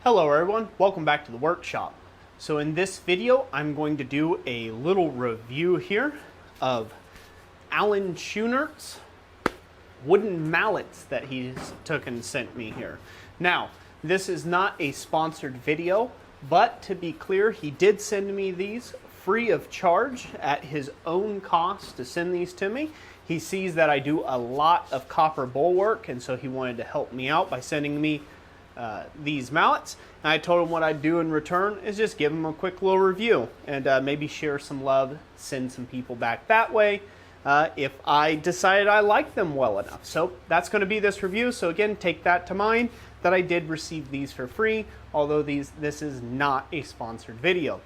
Hello everyone, welcome back to the workshop. So in this video, I'm going to do a little review here of Alan Schoonert's wooden mallets that he's took and sent me here. Now, this is not a sponsored video, but to be clear, he did send me these free of charge at his own cost to send these to me. He sees that I do a lot of copper bowl work, and so he wanted to help me out by sending me these mallets. And I told him what I'd do in return is just give him a quick little review and maybe share some love, send some people back that way if I decided I liked them well enough. So that's going to be this review. So again, take that to mind that I did receive these for free, although this is not a sponsored video.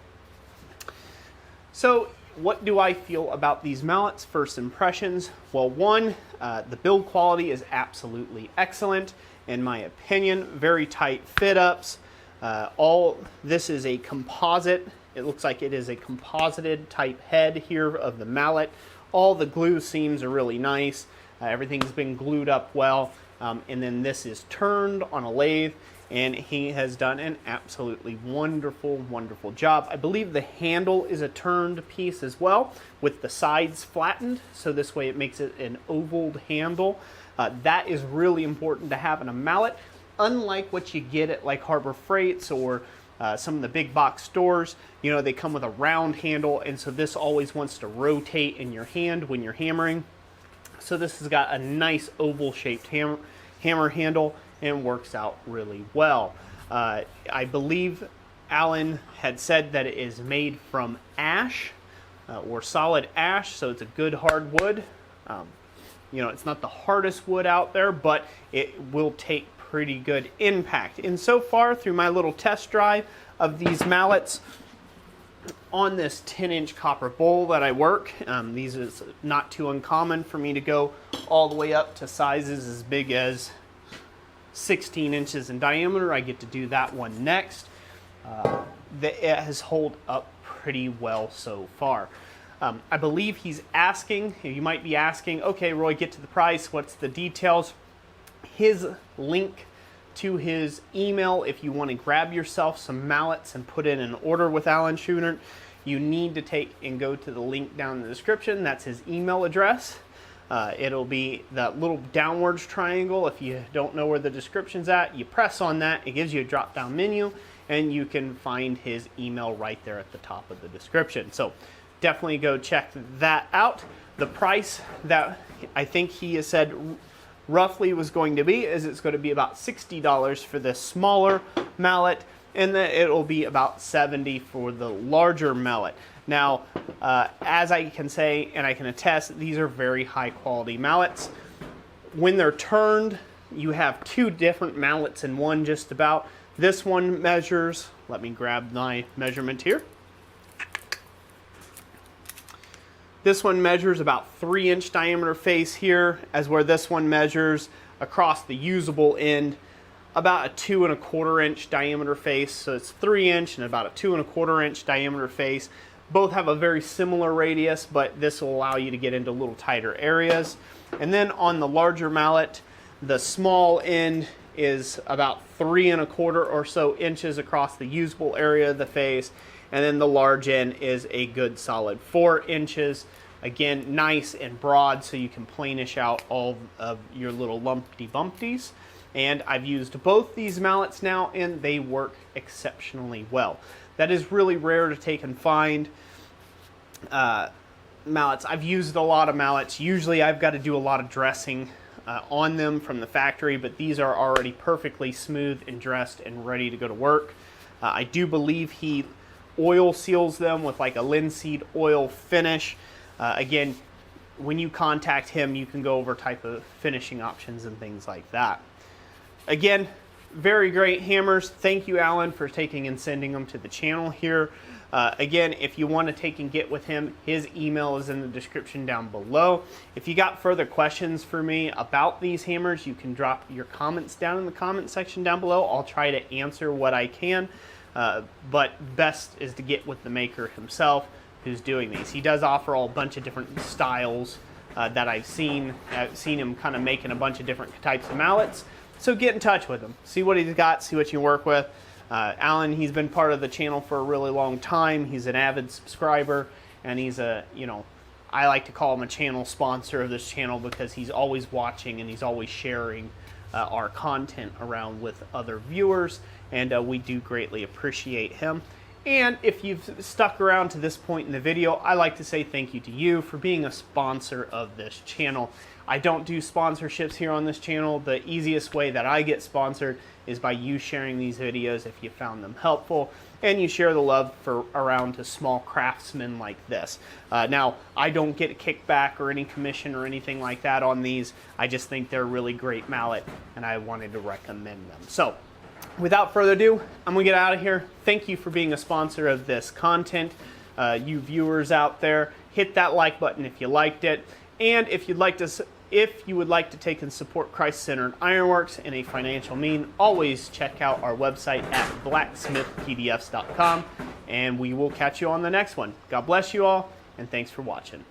So what do I feel about these mallets? First impressions. Well, one, the build quality is absolutely excellent. In my opinion, very tight fit ups. This is a composite. It looks like it is a composited type head here of the mallet. All the glue seams are really nice. Everything's been glued up well. And then this is turned on a lathe, and he has done an absolutely wonderful, wonderful job. I believe the handle is a turned piece as well, with the sides flattened, so this way it makes it an ovaled handle. That is really important to have in a mallet, unlike what you get at like Harbor Freights or some of the big box stores. You know, they come with a round handle, and so this always wants to rotate in your hand when you're hammering. So this has got a nice oval shaped hammer handle and works out really well. I believe Alan had said that it is made from ash or solid ash, so it's a good hard wood. You know, it's not the hardest wood out there, but it will take pretty good impact. And so far, through my little test drive of these mallets on this 10-inch copper bowl that I work, these is not too uncommon for me to go all the way up to sizes as big as 16 inches in diameter. I get to do that one next. It has held up pretty well so far. I believe he's asking, you might be asking, okay, Roy, get to the price, what's the details? His link to his email, if you want to grab yourself some mallets and put in an order with Alan Schoonert, you need to take and go to the link down in the description. That's his email address. It'll be that little downwards triangle. If you don't know where the description's at, you press on that, it gives you a drop down menu, and you can find his email right there at the top of the description. So definitely go check that out. The price that I think he has said roughly was going to be is it's going to be about $60 for this smaller mallet, and then it'll be about $70 for the larger mallet. Now, as I can say and I can attest, these are very high quality mallets. When they're turned, you have two different mallets in one just about. This one measures, let me grab my measurement here. This one measures about 3-inch diameter face here, as where this one measures across the usable end about a 2 1/4 inch diameter face. So it's 3-inch and about a 2 1/4 inch diameter face. Both have a very similar radius, but this will allow you to get into a little tighter areas. And then on the larger mallet, the small end is about 3 1/4 or so inches across the usable area of the face. And then the large end is a good solid 4 inches. Again, nice and broad, so you can planish out all of your little lumpty bumpties. And I've used both these mallets now, and they work exceptionally well. That is really rare to take and find mallets. I've used a lot of mallets. Usually I've got to do a lot of dressing on them from the factory, but these are already perfectly smooth and dressed and ready to go to work. I do believe he oil seals them with like a linseed oil finish. Again, when you contact him, you can go over type of finishing options and things like that. Again, very great hammers. Thank you, Alan, for taking and sending them to the channel here. Again, if you want to take and get with him, his email is in the description down below. If you got further questions for me about these hammers, you can drop your comments down in the comment section down below. I'll try to answer what I can. But best is to get with the maker himself who's doing these. He does offer a bunch of different styles that I've seen. I've seen him kind of making a bunch of different types of mallets. So get in touch with him. See what he's got, see what you work with. Alan, he's been part of the channel for a really long time. He's an avid subscriber, and he's a, I like to call him a channel sponsor of this channel because he's always watching and he's always sharing our content around with other viewers, and we do greatly appreciate him. And if you've stuck around to this point in the video, I like to say thank you to you for being a sponsor of this channel. I don't do sponsorships here on this channel. The easiest way that I get sponsored is by you sharing these videos if you found them helpful, and you share the love around to small craftsmen like this. Now, I don't get a kickback or any commission or anything like that on these. I just think they're a really great mallet, and I wanted to recommend them. So, without further ado, I'm gonna get out of here. Thank you for being a sponsor of this content. You viewers out there, hit that like button if you liked it. And if you would like to take and support Christ-centered Ironworks in a financial mean, always check out our website at blacksmithpdfs.com, and we will catch you on the next one. God bless you all, and thanks for watching.